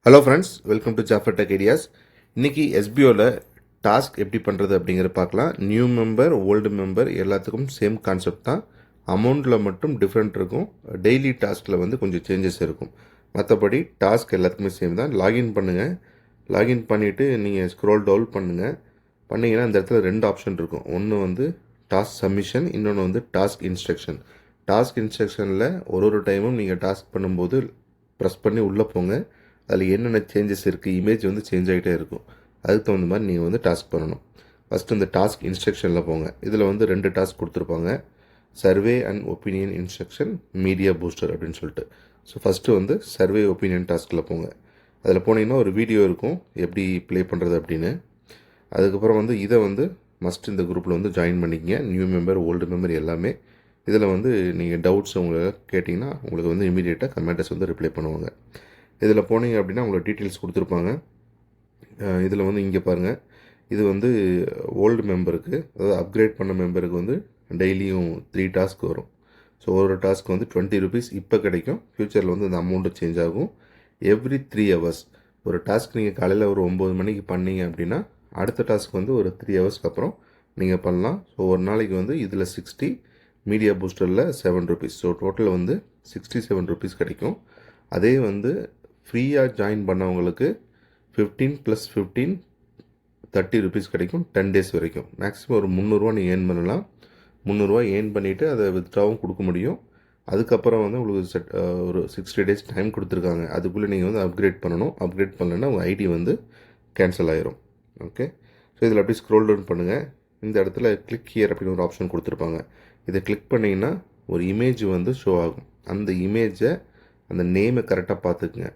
Hello friends, welcome to Jafar tech ideas. இன்றைக்கி எஸ்பிஓவில் task எப்படி பண்ணுறது அப்படிங்கிற பார்க்கலாம். நியூ மெம்பர், ஓல்டு மெம்பர் எல்லாத்துக்கும் சேம் கான்செப்ட் தான். அமௌண்ட்டில் மட்டும் டிஃப்ரெண்ட் இருக்கும். டெய்லி டாஸ்கில் வந்து கொஞ்சம் சேஞ்சஸ் இருக்கும். மற்றபடி டாஸ்க் எல்லாத்துக்குமே சேம் தான். லாகின் பண்ணுங்கள். லாகின் பண்ணிவிட்டு நீங்கள் ஸ்க்ரோல் டவுன் பண்ணிங்கன்னா இந்த இடத்துல 2 ஆப்ஷன் இருக்கும். ஒன்று வந்து டாஸ்க் சப்மிஷன், இன்னொன்று வந்து டாஸ்க் இன்ஸ்ட்ரக்ஷன். டாஸ்க் இன்ஸ்ட்ரக்ஷனில் ஒரு டைமும் நீங்கள் டாஸ்க் பண்ணும்போது ப்ரெஸ் பண்ணி உள்ளே போங்க. அதில் என்னென்ன சேஞ்சஸ் இருக்குது, இமேஜ் வந்து சேஞ்ச் ஆகிட்டே இருக்கும். அதுக்கு தகுந்த மாதிரி நீங்கள் வந்து டாஸ்க் பண்ணணும். ஃபஸ்ட்டு இந்த டாஸ்க் இன்ஸ்ட்ரக்ஷனில் போங்க. இதில் வந்து 2 டாஸ்க் கொடுத்துருப்பாங்க. Survey and opinion instruction, media booster அப்படின்னு சொல்லிட்டு. ஸோ ஃபஸ்ட்டு வந்து சர்வே ஒப்பீனியன் டாஸ்கில் போங்க. அதில் போனீங்கன்னா ஒரு வீடியோ இருக்கும் எப்படி ப்ளே பண்ணுறது அப்படின்னு. அதுக்கப்புறம் வந்து இதை வந்து மஸ்ட் இந்த குரூப்பில் வந்து ஜாயின் பண்ணிக்கிங்க. நியூ மெம்பர், ஓல்டு மெம்பர் எல்லாமே. இதில் வந்து நீங்கள் டவுட்ஸ் உங்களை கேட்டிங்கன்னா உங்களுக்கு வந்து இமீடியட்டாக கமெண்டர்ஸ் வந்து ரிப்ளை பண்ணுவாங்க. இதில் போனீங்க அப்படின்னா உங்களுக்கு டீட்டெயில்ஸ் கொடுத்துருப்பாங்க. இதில் வந்து இங்கே பாருங்கள், இது வந்து ஓல்டு மெம்பருக்கு, அதாவது அப்கிரேட் பண்ண மெம்பருக்கு வந்து டெய்லியும் 3 டாஸ்க் வரும். ஸோ ஒரு டாஸ்க் வந்து 20 ருபீஸ் இப்போ கிடைக்கும். ஃப்யூச்சரில் வந்து அந்த அமௌண்ட்டு சேஞ்ச் ஆகும். எவ்ரி 3 ஹவர்ஸ் ஒரு டாஸ்க் நீங்கள் காலையில் ஒரு 9 மணிக்கு பண்ணீங்க அப்படின்னா அடுத்த டாஸ்க் வந்து ஒரு 3 ஹவர்ஸ்க்கு அப்புறம் நீங்கள் பண்ணலாம். ஸோ ஒரு நாளைக்கு வந்து இதில் 60, மீடியா பூஸ்டரில் 7 ருபீஸ். ஸோ டோட்டல் வந்து 67 ருபீஸ் கிடைக்கும். அதே வந்து ஃப்ரீயாக ஜாயின் பண்ணவங்களுக்கு 15 + 15 30 ருபீஸ் கிடைக்கும். 10 டேஸ் வரைக்கும். மேக்ஸிமம் ஒரு 300 நீங்கள் ஏர்ன் பண்ணலாம். 300 ஏர்ன் பண்ணிவிட்டு அதை வித்ட்ராவும் கொடுக்க முடியும். அதுக்கப்புறம் வந்து உங்களுக்கு ஒரு 60 டேஸ் டைம் கொடுத்துருக்காங்க. அதுக்குள்ளே நீங்கள் வந்து அப்கிரேட் பண்ணணும். அப்கிரேட் பண்ணலைன்னா உங்கள் ஐடி வந்து கேன்சல் ஆயிரும். ஓகே, ஸோ இதில் அப்படியே ஸ்க்ரோல் டவுன் பண்ணுங்கள். இந்த இடத்துல கிளிக் ஹியர் அப்படின்னு ஒரு ஆப்ஷன் கொடுத்துருப்பாங்க. இதை கிளிக் பண்ணிங்கன்னா ஒரு இமேஜ் வந்து ஷோ ஆகும். அந்த இமேஜை, அந்த நேமை கரெக்டாக பார்த்துக்குங்க.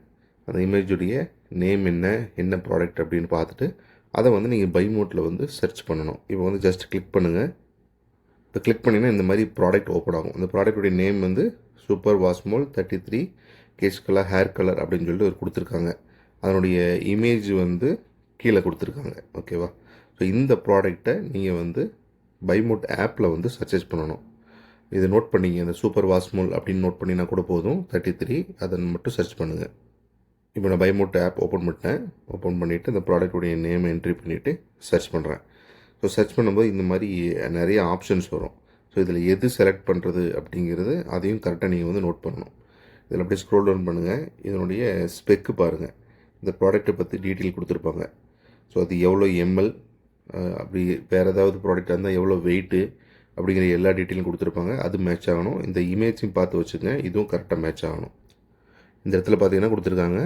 அந்த இமேஜுடைய நேம் என்ன ப்ராடக்ட் அப்படின்னு பார்த்துட்டு அதை வந்து நீங்கள் பை மோட்டில் வந்து சர்ச் பண்ணணும். இப்போ வந்து ஜஸ்ட் கிளிக் பண்ணுங்கள். இப்போ கிளிக் பண்ணிங்கன்னா இந்த மாதிரி ப்ராடக்ட் ஓப்பன் ஆகும். அந்த ப்ராடக்ட்டுடைய நேம் வந்து சூப்பர் வாஸ்மோல் 33 கேஸ் கலர் ஹேர் கலர் அப்படின்னு சொல்லிட்டு ஒரு கொடுத்துருக்காங்க. அதனுடைய இமேஜ் வந்து கீழே கொடுத்துருக்காங்க. ஓகேவா? ஸோ இந்த ப்ராடக்டை நீங்கள் வந்து பை மோட் ஆப்பில் வந்து சர்ச்சேஸ் பண்ணணும். இதை நோட் பண்ணிங்க. இந்த சூப்பர் வாஸ்மோல் அப்படின்னு நோட் பண்ணினா கூட போதும். 33 அதை மட்டும் சர்ச் பண்ணுங்கள். இப்போ நான் பைமோட் ஆப் ஓப்பன் பண்ணிட்டேன். ஓப்பன் பண்ணிவிட்டு இந்த ப்ராடக்ட்டுடைய நேம் என்ட்ரி பண்ணிவிட்டு சர்ச் பண்ணுறேன். ஸோ சர்ச் பண்ணும்போது இந்த மாதிரி நிறைய ஆப்ஷன்ஸ் வரும். ஸோ இதில் எது செலக்ட் பண்ணுறது அப்படிங்கிறது அதையும் கரெக்டாக நீங்கள் வந்து நோட் பண்ணணும். இதில் அப்படியே ஸ்க்ரோல் டவுன் பண்ணுங்கள். இதனுடைய ஸ்பெக்கு பாருங்கள். இந்த ப்ராடக்ட்டை பற்றி டீட்டெயில் கொடுத்துருப்பாங்க. ஸோ அது எவ்வளோ எம்எல், அப்படி வேறு ஏதாவது ப்ராடக்டாக இருந்தால் எவ்வளோ வெயிட்டு அப்படிங்கிற எல்லா டீட்டெயிலும் கொடுத்துருப்பாங்க. அது மேட்ச் ஆகணும். இந்த இமேஜையும் பார்த்து வச்சுங்க. இதுவும் கரெக்டாக மேட்ச் ஆகணும். இந்த இடத்துல பார்த்தீங்கன்னா கொடுத்துருக்காங்க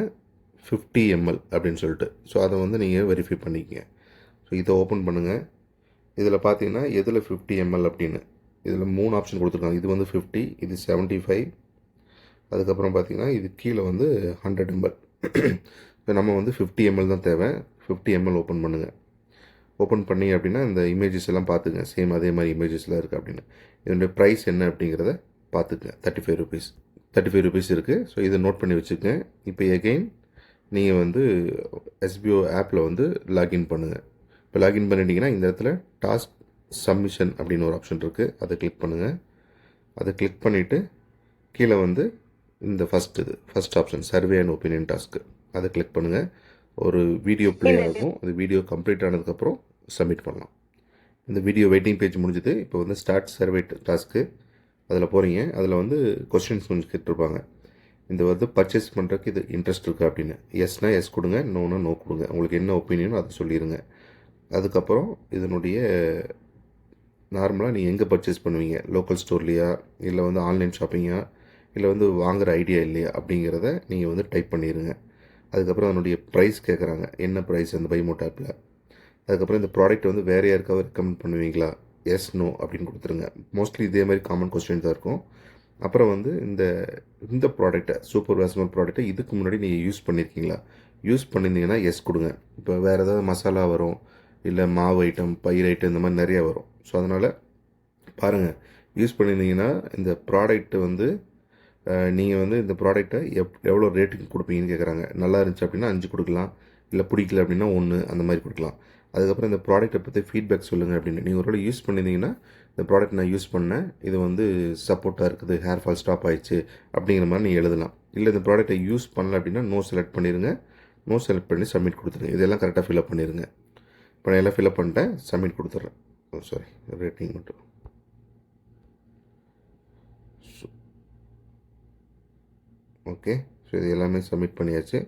50 ml அப்படின்னு சொல்லிட்டு. ஸோ அதை வந்து நீங்கள் வெரிஃபை பண்ணிக்கங்க. ஸோ இதை ஓப்பன் பண்ணுங்கள். இதில் பார்த்தீங்கன்னா எதில் 50 ml அப்படின்னு இதில் 3 ஆப்ஷன் கொடுத்துருக்காங்க. இது வந்து 50, இது 75, அதுக்கப்புறம் பார்த்தீங்கன்னா இது கீழே வந்து 100 ml. ஸோ நம்ம வந்து 50 ml தான் தேவை. 50 ml ஓப்பன் பண்ணுங்கள். ஓப்பன் பண்ணி அப்படின்னா இந்த இமேஜஸ் எல்லாம் பார்த்துங்க. சேம் அதே மாதிரி இமேஜஸ்லாம் இருக்குது அப்படின்னு. இதனுடைய ப்ரைஸ் என்ன அப்படிங்கிறத பார்த்துக்குங்க. 35 ருபீஸ் இருக்குது. ஸோ இதை நோட் பண்ணி வச்சுக்கங்க. இப்போ எகெயின் நீங்கள் வந்து எஸ்பிஓ ஆப்பில் வந்து லாகின் பண்ணுங்கள். இப்போ லாகின் பண்ணிட்டீங்கன்னா இந்த இடத்துல டாஸ்க் சப்மிஷன் அப்படின்னு ஒரு ஆப்ஷன் இருக்குது. அதை கிளிக் பண்ணுங்கள். அதை கிளிக் பண்ணிவிட்டு கீழே வந்து இந்த first option survey and opinion task அதை கிளிக் பண்ணுங்கள். ஒரு வீடியோ ப்ளே ஆகும். அந்த வீடியோ கம்ப்ளீட் ஆனதுக்கப்புறம் சப்மிட் பண்ணலாம். இந்த வீடியோ வெயிட்டிங் பேஜ் முடிஞ்சுது. இப்போ வந்து ஸ்டார்ட் சர்வே டாஸ்க்கு அதில் போகிறீங்க. அதில் வந்து கொஸ்டின்ஸ் கொஞ்சம் கேட்டிருப்பாங்க. இந்த வந்து பர்ச்சேஸ் பண்ணுறதுக்கு இது இன்ட்ரெஸ்ட் இருக்கா அப்படின்னு. எஸ்னா எஸ் கொடுங்க, நோனா நோ கொடுங்க. உங்களுக்கு என்ன ஒப்பீனியனோ அதை சொல்லிடுங்க. அதுக்கப்புறம் இதனுடைய நார்மலாக நீங்கள் எங்கே பர்ச்சேஸ் பண்ணுவீங்க, லோக்கல் ஸ்டோர்லையா, இல்லை வந்து ஆன்லைன் ஷாப்பிங்கா, இல்லை வந்து வாங்குகிற ஐடியா இல்லையா அப்படிங்கிறத நீங்கள் வந்து டைப் பண்ணிடுங்க. அதுக்கப்புறம் அதனுடைய ப்ரைஸ் கேட்குறாங்க. என்ன ப்ரைஸ் அந்த பைமோட் ஆப்பில். அதுக்கப்புறம் இந்த ப்ராடக்ட் வந்து வேறு யாருக்காவது ரெக்கமெண்ட் பண்ணுவீங்களா, எஸ் நோ அப்படின்னு கொடுத்துருங்க. மோஸ்ட்லி இதே மாதிரி காமன் கொஸ்டின் தான் இருக்கும். அப்புறம் வந்து இந்த ப்ராடக்ட்டை சூப்பர் வாஸ்மல் ப்ராடக்ட்டை இதுக்கு முன்னாடி நீங்கள் யூஸ் பண்ணியிருக்கீங்களா, யூஸ் பண்ணியிருந்தீங்கன்னா எஸ் கொடுங்க. இப்போ வேறு ஏதாவது மசாலா வரும், இல்லை மாவு ஐட்டம், பயிர் ஐட்டம், இந்த மாதிரி நிறையா வரும். ஸோ அதனால் பாருங்கள், யூஸ் பண்ணியிருந்தீங்கன்னா இந்த ப்ராடக்ட்டு வந்து நீங்கள் வந்து இந்த ப்ராடக்ட்டை எவ்வளோ ரேட்டுக்கு கொடுப்பீங்கன்னு கேட்குறாங்க. நல்லா இருந்துச்சு அப்படின்னா 5 கொடுக்கலாம், இல்லை பிடிக்கல அப்படின்னா 1 அந்த மாதிரி கொடுக்கலாம். அதுக்கப்புறம் இந்த ப்ராடக்ட்டை பற்றி ஃபீட்பேக் சொல்லுங்கள் அப்படின்னு. நீங்கள் ஒரு யூஸ் பண்ணியிருந்தீங்கன்னா இந்த ப்ராடக்ட் நான் யூஸ் பண்ணேன், இது வந்து சப்போர்ட்டாக இருக்குது, ஹேர் ஃபால் ஸ்டாப் ஆயிடுச்சு அப்படிங்கிற மாதிரி நீங்கள் எழுதலாம். இல்லை இந்த ப்ராடக்ட்டை யூஸ் பண்ணல அப்படின்னா நோ செலக்ட் பண்ணிடுங்க. நோ செலக்ட் பண்ணி சப்மிட் கொடுத்துருங்க. இதெல்லாம் கரெக்டாக ஃபில்அப் பண்ணிடுங்க. இப்போ நான் எல்லாம் ஃபில்அப் பண்ணிட்டேன், சப்மிட் கொடுத்துட்றேன். சாரி, ரேட்டிங் மட்டும். ஓகே, ஸோ இது எல்லாமே சப்மிட் பண்ணியாச்சு.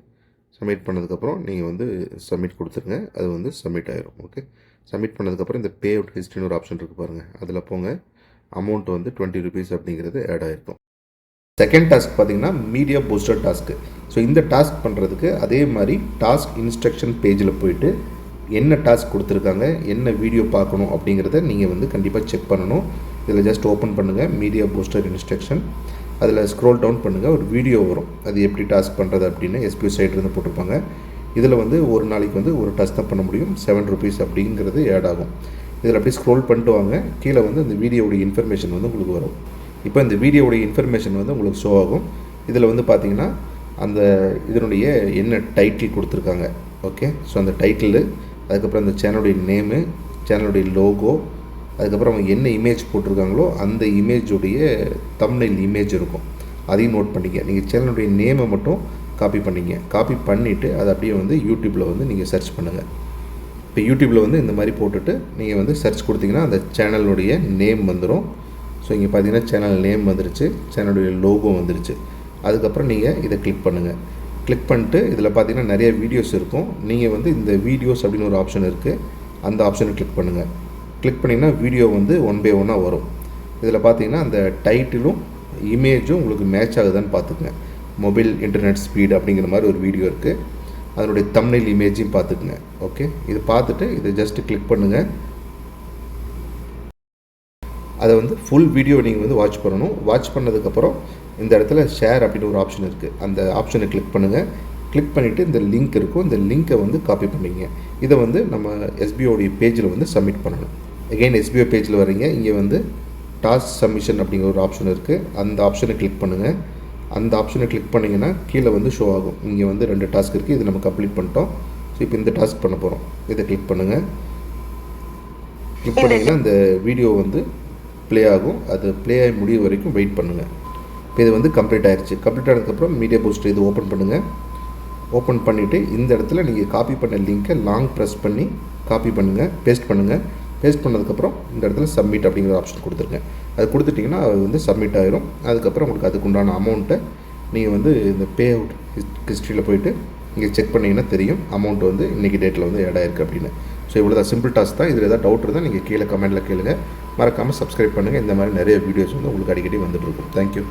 சப்மிட் பண்ணதுக்கப்புறம் நீங்கள் வந்து சப்மிட் கொடுத்துருங்க. அது வந்து சப்மிட் ஆயிரும். ஓகே, சப்மிட் பண்ணதுக்கப்புறம் இந்த பே அவுட் ஹிஸ்ட்ரின்னு ஒரு ஆப்ஷன் இருக்குது பாருங்கள், அதில் போங்க. அமௌண்ட் வந்து 20 rupees அப்படிங்கிறது ஆட் ஆகிருக்கும். செகண்ட் டாஸ்க் பார்த்தீங்கன்னா மீடியா பூஸ்டர் டாஸ்க்கு. ஸோ இந்த டாஸ்க் பண்ணுறதுக்கு அதே மாதிரி டாஸ்க் இன்ஸ்ட்ரக்ஷன் பேஜில் போயிட்டு என்ன டாஸ்க் கொடுத்துருக்காங்க, என்ன வீடியோ பார்க்கணும் அப்படிங்கிறத நீங்கள் வந்து கண்டிப்பாக செக் பண்ணணும். இதில் ஜஸ்ட் ஓப்பன் பண்ணுங்கள் மீடியா பூஸ்டர் இன்ஸ்ட்ரக்ஷன். அதில் ஸ்க்ரோல் டவுன் பண்ணுங்கள், ஒரு வீடியோ வரும். அது எப்படி டாஸ்க் பண்ணுறது அப்படின்னு எஸ்பிஓ சைட்லேருந்து போட்டிருப்பாங்க. இதில் வந்து ஒரு நாளைக்கு வந்து ஒரு டாஸ்க் தான் பண்ண முடியும். 7 rupees அப்படிங்கிறது ஆட் ஆகும். இதில் அப்படியே ஸ்க்ரோல் பண்ணிட்டு வாங்க. கீழே வந்து அந்த வீடியோவுடைய இன்ஃபர்மேஷன் வந்து உங்களுக்கு வரும். இப்போ இந்த வீடியோவுடைய இன்ஃபர்மேஷன் வந்து உங்களுக்கு ஷோ ஆகும். இதில் வந்து பார்த்தீங்கன்னா அந்த இதனுடைய என்ன டைட்டில் கொடுத்துருக்காங்க. ஓகே, ஸோ அந்த டைட்டிலு, அதுக்கப்புறம் அந்த சேனலுடைய நேமு, சேனலுடைய லோகோ, அதுக்கப்புறம் அவங்க என்ன இமேஜ் போட்டிருக்காங்களோ அந்த இமேஜுடைய தம்ப்நெயில் இமேஜ் இருக்கும். அதையும் நோட் பண்ணிக்க. நீங்கள் சேனலுடைய நேமை மட்டும் காப்பி பண்ணிங்க. காப்பி பண்ணிவிட்டு அதை அப்படியே வந்து யூடியூப்பில் வந்து நீங்கள் சர்ச் பண்ணுங்கள். இப்போ யூடியூப்பில் வந்து இந்த மாதிரி போட்டுட்டு நீங்கள் வந்து சர்ச் கொடுத்தீங்கன்னா அந்த சேனலுடைய நேம் வந்துடும். ஸோ இங்கே பார்த்தீங்கன்னா சேனல் நேம் வந்துருச்சு, சேனலுடைய லோகோ வந்துருச்சு. அதுக்கப்புறம் நீங்கள் இதை கிளிக் பண்ணுங்கள். கிளிக் பண்ணிட்டு இதில் பார்த்தீங்கன்னா நிறைய வீடியோஸ் இருக்கும். நீங்கள் வந்து இந்த வீடியோஸ் அப்படின்னு ஒரு ஆப்ஷன் இருக்குது, அந்த ஆப்ஷனை கிளிக் பண்ணுங்கள். கிளிக் பண்ணிங்கன்னா வீடியோ வந்து 1 by 1 வரும். இதில் பார்த்தீங்கன்னா அந்த டைட்டிலும் இமேஜும் உங்களுக்கு மேட்ச் ஆகுதான்னு பார்த்துக்குங்க. மொபைல் இன்டர்நெட் ஸ்பீடு அப்படிங்கிற மாதிரி ஒரு வீடியோ இருக்குது, அதனுடைய தம்ப்நெயில் இமேஜையும் பார்த்துக்குங்க. ஓகே, இது பார்த்துட்டு இதை ஜஸ்ட்டு கிளிக் பண்ணுங்கள். அதை வந்து ஃபுல் வீடியோ நீங்கள் வந்து வாட்ச் பண்ணணும். வாட்ச் பண்ணதுக்கப்புறம் இந்த இடத்துல ஷேர் அப்படின்னு ஒரு ஆப்ஷன் இருக்குது, அந்த ஆப்ஷனை கிளிக் பண்ணுங்கள். கிளிக் பண்ணிவிட்டு இந்த லிங்க் இருக்கும், இந்த லிங்க்கை வந்து காப்பி பண்ணிங்க. இதை வந்து நம்ம எஸ்பிஓடைய பேஜில் வந்து சப்மிட் பண்ணணும். எகெயின் எஸ்பிஓ பேஜில் வரீங்க, இங்கே வந்து டாஸ்க் சப்மிஷன் அப்படிங்கிற ஒரு ஆப்ஷன் இருக்குது, அந்த ஆப்ஷனை கிளிக் பண்ணுங்கள். அந்த ஆப்ஷனை கிளிக் பண்ணிங்கன்னா கீழே வந்து ஷோ ஆகும். இங்கே வந்து 2 டாஸ்க் இருக்குது, இது நம்ம கம்ப்ளீட் பண்ணிட்டோம். ஸோ இப்போ இந்த டாஸ்க் பண்ண போகிறோம். இதை கிளிக் பண்ணுங்கள். கிளிக் பண்ணிங்கன்னா இந்த வீடியோ வந்து ப்ளே ஆகும். அது ப்ளே ஆகி முடிய வரைக்கும் வெயிட் பண்ணுங்கள். இப்போ இது வந்து கம்ப்ளீட் ஆகிடுச்சு. கம்ப்ளீட் ஆனதுக்கப்புறம் மீடியா பூஸ்டர் இது ஓப்பன் பண்ணுங்கள். ஓப்பன் பண்ணிவிட்டு இந்த இடத்துல நீங்கள் காப்பி பண்ண லிங்க்கை லாங் ப்ரெஸ் பண்ணி காப்பி பண்ணுங்கள், பேஸ்ட் பண்ணுங்கள். பேஸ்ட் பண்ணதுக்கப்புறம் இந்த இடத்துல சப்மிட் அப்படிங்கிற ஆப்ஷன் கொடுத்துருங்க. அது கொடுத்துட்டிங்கன்னா அது வந்து சப்மிட் ஆகிரும். அதுக்கப்புறம் உங்களுக்கு அதுக்குண்டான அமௌண்ட்டை நீங்கள் வந்து இந்த பே அவுட் ஹிஸ்ட்ரியில் போய்ட்டு இங்கே செக் பண்ணிங்கன்னா தெரியும் அமௌண்ட் வந்து இன்றைக்கி டேட்டில் வந்து ஆட் ஆயிருக்கு அப்படின்னு. ஸோ இவ்வளோ தான், சிம்பிள் டாஸ்க் தான். இதில் ஏதாவது டவுட் இருந்தால் நீங்கள் கீழே கமெண்ட்டில் கேளுங்க. மறக்காமல் சப்ஸ்கிரைப் பண்ணுங்கள். இந்த மாதிரி நிறைய வீடியோஸ் வந்து உங்களுக்கு அடிக்கடி வந்துட்டு இருக்கும். தேங்க்யூ.